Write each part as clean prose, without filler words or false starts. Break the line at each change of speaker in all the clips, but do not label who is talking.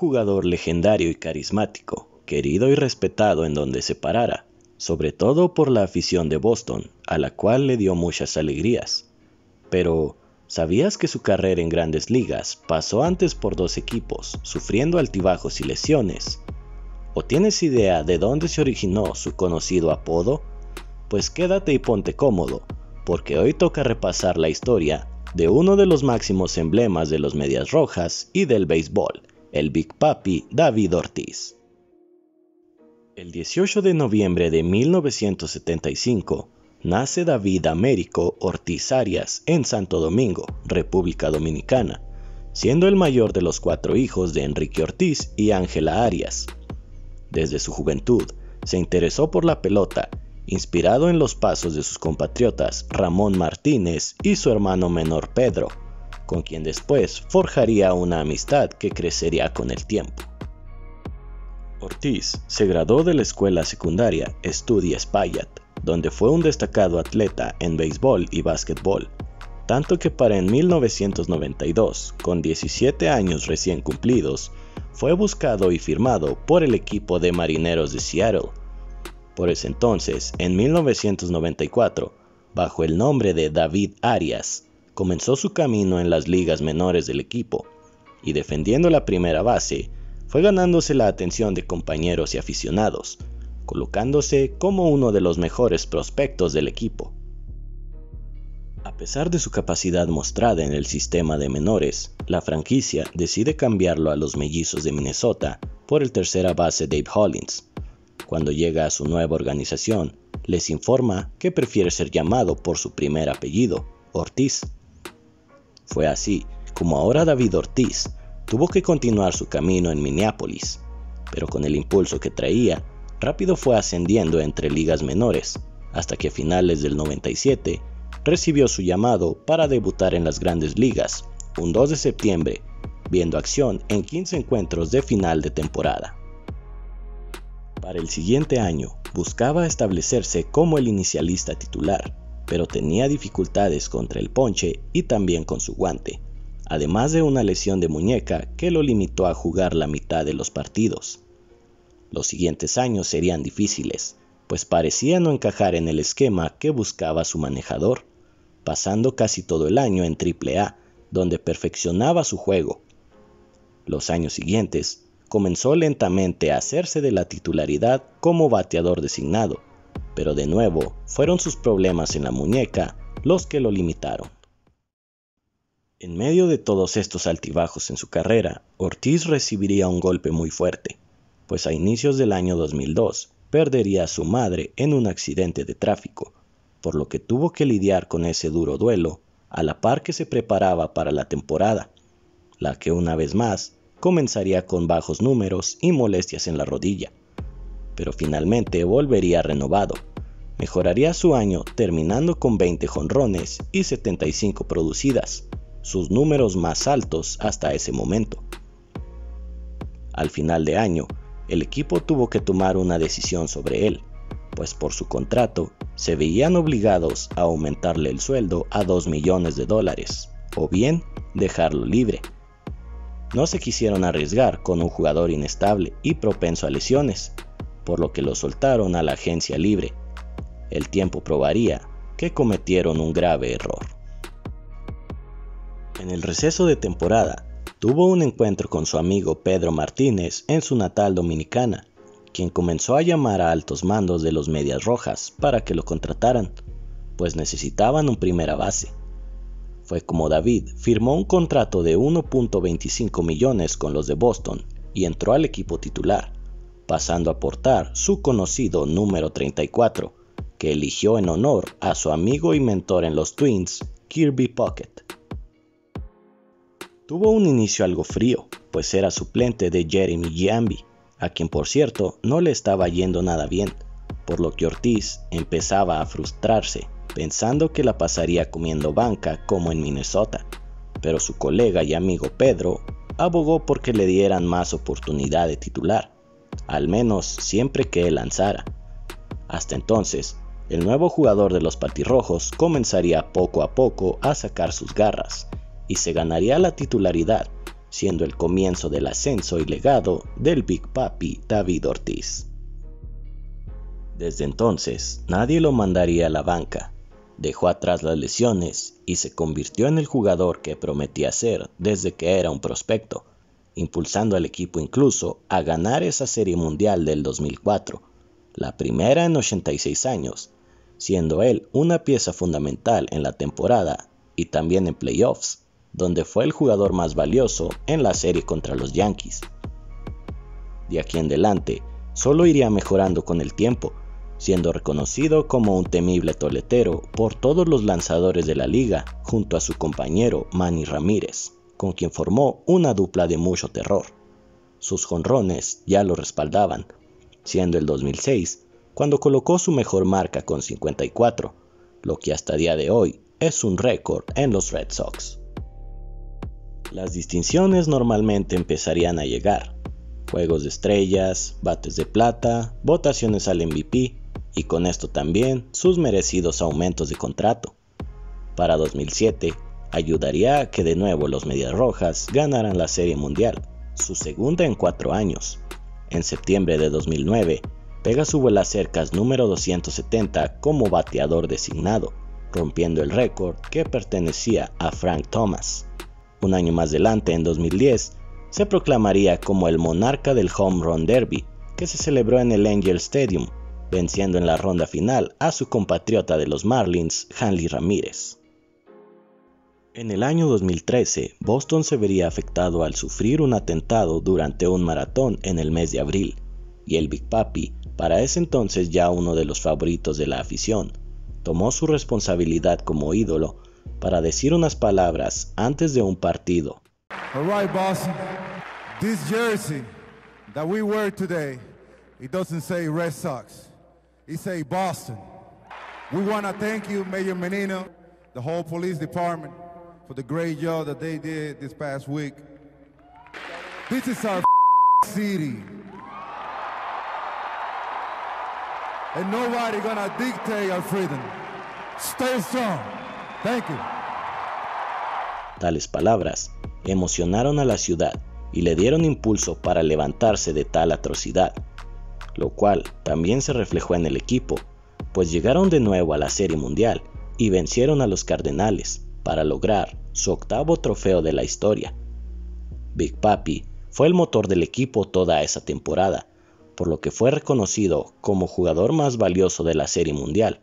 jugador legendario y carismático, querido y respetado en donde se parara, sobre todo por la afición de Boston, a la cual le dio muchas alegrías. Pero, ¿sabías que su carrera en Grandes Ligas pasó antes por 2 equipos, sufriendo altibajos y lesiones? ¿O tienes idea de dónde se originó su conocido apodo? Pues quédate y ponte cómodo, porque hoy toca repasar la historia de uno de los máximos emblemas de los Medias Rojas y del béisbol, el Big Papi David Ortiz. El 18 de noviembre de 1975, nace David Américo Ortiz Arias en Santo Domingo, República Dominicana, siendo el mayor de los 4 hijos de Enrique Ortiz y Ángela Arias. Desde su juventud, se interesó por la pelota, inspirado en los pasos de sus compatriotas Ramón Martínez y su hermano menor Pedro, con quien después forjaría una amistad que crecería con el tiempo. Ortiz se graduó de la escuela secundaria Estudi Espaillat, donde fue un destacado atleta en béisbol y básquetbol, tanto que para en 1992, con 17 años recién cumplidos, fue buscado y firmado por el equipo de Marineros de Seattle. Por ese entonces, en 1994, bajo el nombre de David Arias, comenzó su camino en las ligas menores del equipo, y defendiendo la primera base, fue ganándose la atención de compañeros y aficionados, colocándose como uno de los mejores prospectos del equipo. A pesar de su capacidad mostrada en el sistema de menores, la franquicia decide cambiarlo a los Mellizos de Minnesota por el tercera base Dave Hollins. Cuando llega a su nueva organización, les informa que prefiere ser llamado por su primer apellido, Ortiz. Fue así como ahora David Ortiz tuvo que continuar su camino en Minneapolis, pero con el impulso que traía, rápido fue ascendiendo entre ligas menores, hasta que a finales del 97 recibió su llamado para debutar en las Grandes Ligas, un 2 de septiembre, viendo acción en 15 encuentros de final de temporada. Para el siguiente año, buscaba establecerse como el inicialista titular, pero tenía dificultades contra el ponche y también con su guante, además de una lesión de muñeca que lo limitó a jugar la mitad de los partidos. Los siguientes años serían difíciles, pues parecía no encajar en el esquema que buscaba su manejador, pasando casi todo el año en AAA, donde perfeccionaba su juego. Los años siguientes, comenzó lentamente a hacerse de la titularidad como bateador designado, pero de nuevo fueron sus problemas en la muñeca los que lo limitaron. En medio de todos estos altibajos en su carrera, Ortiz recibiría un golpe muy fuerte, pues a inicios del año 2002 perdería a su madre en un accidente de tráfico, por lo que tuvo que lidiar con ese duro duelo a la par que se preparaba para la temporada, la que una vez más comenzaría con bajos números y molestias en la rodilla, pero finalmente volvería renovado. Mejoraría su año terminando con 20 jonrones y 75 producidas, sus números más altos hasta ese momento. Al final de año, el equipo tuvo que tomar una decisión sobre él, pues por su contrato se veían obligados a aumentarle el sueldo a $2 millones, o bien dejarlo libre. No se quisieron arriesgar con un jugador inestable y propenso a lesiones, por lo que lo soltaron a la agencia libre. El tiempo probaría que cometieron un grave error. En el receso de temporada, tuvo un encuentro con su amigo Pedro Martínez en su natal Dominicana, quien comenzó a llamar a altos mandos de los Medias Rojas para que lo contrataran, pues necesitaban un primera base. Fue como David firmó un contrato de 1.25 millones con los de Boston y entró al equipo titular, pasando a portar su conocido número 34, que eligió en honor a su amigo y mentor en los Twins, Kirby Puckett. Tuvo un inicio algo frío, pues era suplente de Jeremy Giambi, a quien por cierto no le estaba yendo nada bien, por lo que Ortiz empezaba a frustrarse, pensando que la pasaría comiendo banca como en Minnesota, pero su colega y amigo Pedro abogó por que le dieran más oportunidad de titular, al menos siempre que él lanzara. Hasta entonces, el nuevo jugador de los Patirrojos comenzaría poco a poco a sacar sus garras, y se ganaría la titularidad, siendo el comienzo del ascenso y legado del Big Papi David Ortiz. Desde entonces, nadie lo mandaría a la banca, dejó atrás las lesiones y se convirtió en el jugador que prometía ser desde que era un prospecto, impulsando al equipo incluso a ganar esa Serie Mundial del 2004, la primera en 86 años, siendo él una pieza fundamental en la temporada y también en playoffs, donde fue el jugador más valioso en la serie contra los Yankees. De aquí en adelante, solo iría mejorando con el tiempo, siendo reconocido como un temible toletero por todos los lanzadores de la liga junto a su compañero Manny Ramírez, con quien formó una dupla de mucho terror. Sus jonrones ya lo respaldaban, siendo el 2006 cuando colocó su mejor marca con 54, lo que hasta día de hoy es un récord en los Red Sox. Las distinciones normalmente empezarían a llegar: juegos de estrellas, bates de plata, votaciones al MVP y con esto también sus merecidos aumentos de contrato. Para 2007 ayudaría a que de nuevo los Medias Rojas ganaran la Serie Mundial, su segunda en 4 años. En septiembre de 2009 pega su vuelacercas número 270 como bateador designado, rompiendo el récord que pertenecía a Frank Thomas. Un año más adelante, en 2010, se proclamaría como el monarca del Home Run Derby, que se celebró en el Angel Stadium, venciendo en la ronda final a su compatriota de los Marlins, Hanley Ramírez. En el año 2013, Boston se vería afectado al sufrir un atentado durante un maratón en el mes de abril, y el Big Papi, para ese entonces ya uno de los favoritos de la afición, tomó su responsabilidad como ídolo para decir unas palabras antes de un partido.
All right, Boston. This jersey that we wear today, it doesn't say Red Sox. It say Boston. We want to thank you, Mayor Menino, the whole police department, for the great job that they did this past week. This is our city. And nobody gonna dictate our freedom. Stay strong. Thank you.
Tales palabras emocionaron a la ciudad y le dieron impulso para levantarse de tal atrocidad, lo cual también se reflejó en el equipo, pues llegaron de nuevo a la Serie Mundial y vencieron a los Cardenales para lograr su 8º trofeo de la historia. Big Papi fue el motor del equipo toda esa temporada, por lo que fue reconocido como jugador más valioso de la Serie Mundial,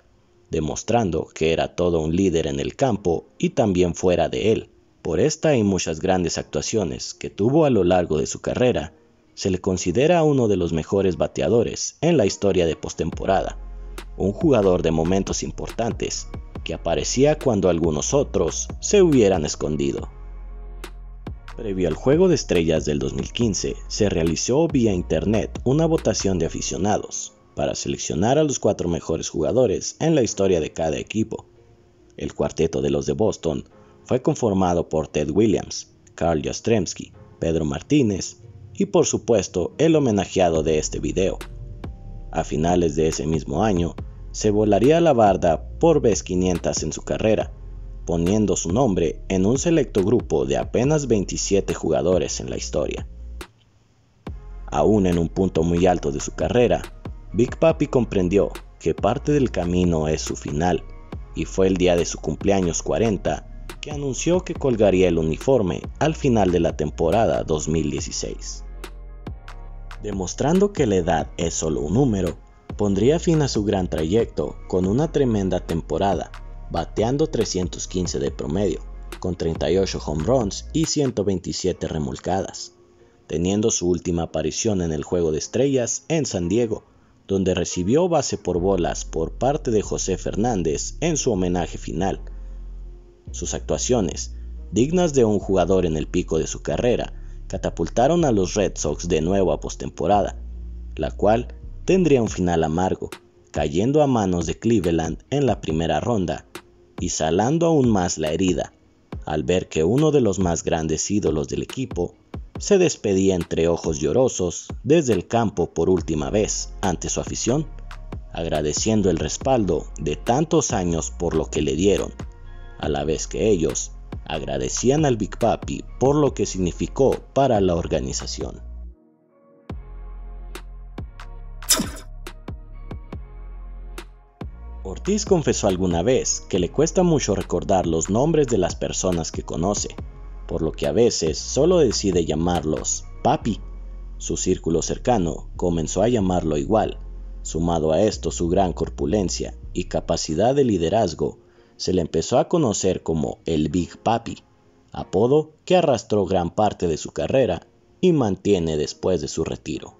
demostrando que era todo un líder en el campo y también fuera de él. Por esta y muchas grandes actuaciones que tuvo a lo largo de su carrera, se le considera uno de los mejores bateadores en la historia de postemporada, un jugador de momentos importantes que aparecía cuando algunos otros se hubieran escondido. Previo al Juego de Estrellas del 2015, se realizó vía internet una votación de aficionados para seleccionar a los 4 mejores jugadores en la historia de cada equipo. El cuarteto de los de Boston fue conformado por Ted Williams, Carl Yastrzemski, Pedro Martínez y por supuesto el homenajeado de este video. A finales de ese mismo año, se volaría la barda por vez 500 en su carrera, poniendo su nombre en un selecto grupo de apenas 27 jugadores en la historia. Aún en un punto muy alto de su carrera, Big Papi comprendió que parte del camino es su final, y fue el día de su cumpleaños 40 que anunció que colgaría el uniforme al final de la temporada 2016. Demostrando que la edad es solo un número, pondría fin a su gran trayecto con una tremenda temporada, bateando 315 de promedio, con 38 home runs y 127 remolcadas, teniendo su última aparición en el Juego de Estrellas en San Diego, donde recibió base por bolas por parte de José Fernández en su homenaje final. Sus actuaciones, dignas de un jugador en el pico de su carrera, catapultaron a los Red Sox de nuevo a postemporada, la cual tendría un final amargo, cayendo a manos de Cleveland en la primera ronda y salando aún más la herida, al ver que uno de los más grandes ídolos del equipo se despedía entre ojos llorosos desde el campo por última vez ante su afición, agradeciendo el respaldo de tantos años por lo que le dieron, a la vez que ellos agradecían al Big Papi por lo que significó para la organización. Ortiz confesó alguna vez que le cuesta mucho recordar los nombres de las personas que conoce, por lo que a veces solo decide llamarlos Papi. Su círculo cercano comenzó a llamarlo igual. Sumado a esto su gran corpulencia y capacidad de liderazgo, se le empezó a conocer como el Big Papi, apodo que arrastró gran parte de su carrera y mantiene después de su retiro.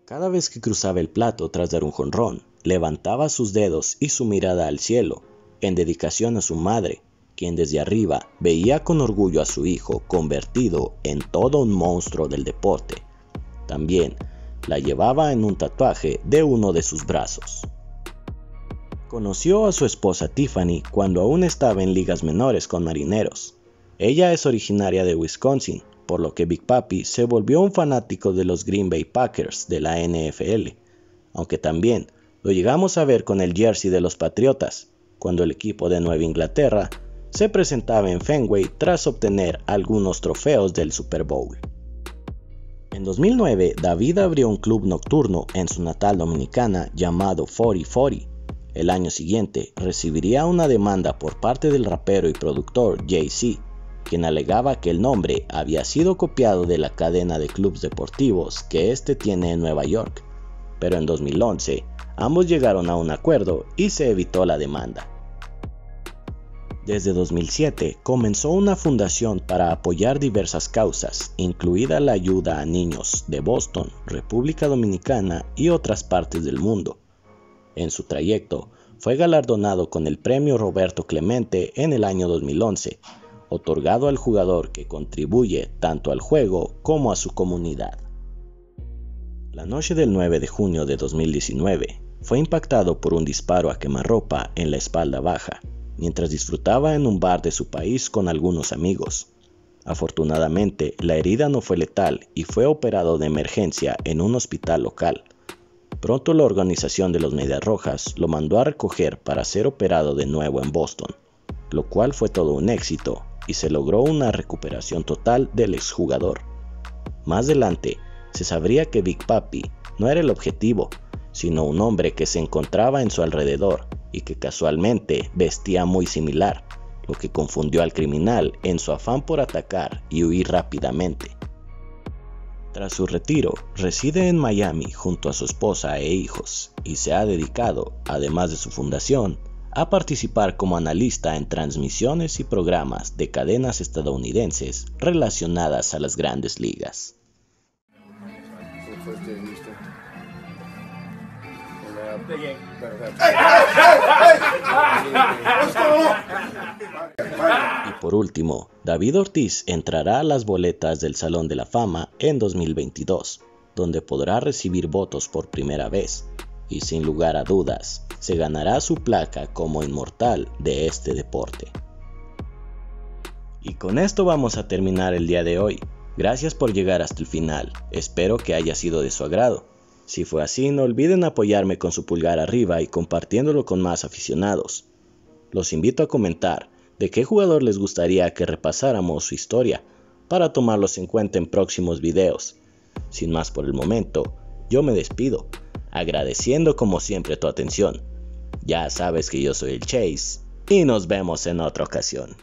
Cada vez que cruzaba el plato tras dar un jonrón, levantaba sus dedos y su mirada al cielo, en dedicación a su madre, quien desde arriba veía con orgullo a su hijo convertido en todo un monstruo del deporte. También la llevaba en un tatuaje de uno de sus brazos. Conoció a su esposa Tiffany cuando aún estaba en ligas menores con Marineros. Ella es originaria de Wisconsin, por lo que Big Papi se volvió un fanático de los Green Bay Packers de la NFL, aunque también lo llegamos a ver con el jersey de los Patriotas, cuando el equipo de Nueva Inglaterra se presentaba en Fenway tras obtener algunos trofeos del Super Bowl. En 2009, David abrió un club nocturno en su natal Dominicana llamado 4040. El año siguiente recibiría una demanda por parte del rapero y productor Jay-Z, quien alegaba que el nombre había sido copiado de la cadena de clubes deportivos que este tiene en Nueva York, pero en 2011 ambos llegaron a un acuerdo y se evitó la demanda. Desde 2007 comenzó una fundación para apoyar diversas causas, incluida la ayuda a niños de Boston, República Dominicana y otras partes del mundo. En su trayecto fue galardonado con el premio Roberto Clemente en el año 2011, otorgado al jugador que contribuye tanto al juego como a su comunidad. La noche del 9 de junio de 2019 fue impactado por un disparo a quemarropa en la espalda baja, mientras disfrutaba en un bar de su país con algunos amigos. Afortunadamente, la herida no fue letal y fue operado de emergencia en un hospital local. Pronto la organización de los Medias Rojas lo mandó a recoger para ser operado de nuevo en Boston, lo cual fue todo un éxito y se logró una recuperación total del exjugador. Más adelante, se sabría que Big Papi no era el objetivo, sino un hombre que se encontraba en su alrededor y que casualmente vestía muy similar, lo que confundió al criminal en su afán por atacar y huir rápidamente. Tras su retiro, reside en Miami junto a su esposa e hijos y se ha dedicado, además de su fundación, a participar como analista en transmisiones y programas de cadenas estadounidenses relacionadas a las grandes ligas. Y por último, David Ortiz entrará a las boletas del Salón de la Fama en 2022, donde podrá recibir votos por primera vez, y sin lugar a dudas, se ganará su placa como inmortal de este deporte. Y con esto vamos a terminar el día de hoy. Gracias por llegar hasta el final, espero que haya sido de su agrado. Si fue así, no olviden apoyarme con su pulgar arriba y compartiéndolo con más aficionados. Los invito a comentar de qué jugador les gustaría que repasáramos su historia para tomarlos en cuenta en próximos videos. Sin más por el momento, yo me despido, agradeciendo como siempre tu atención. Ya sabes que yo soy el Chase y nos vemos en otra ocasión.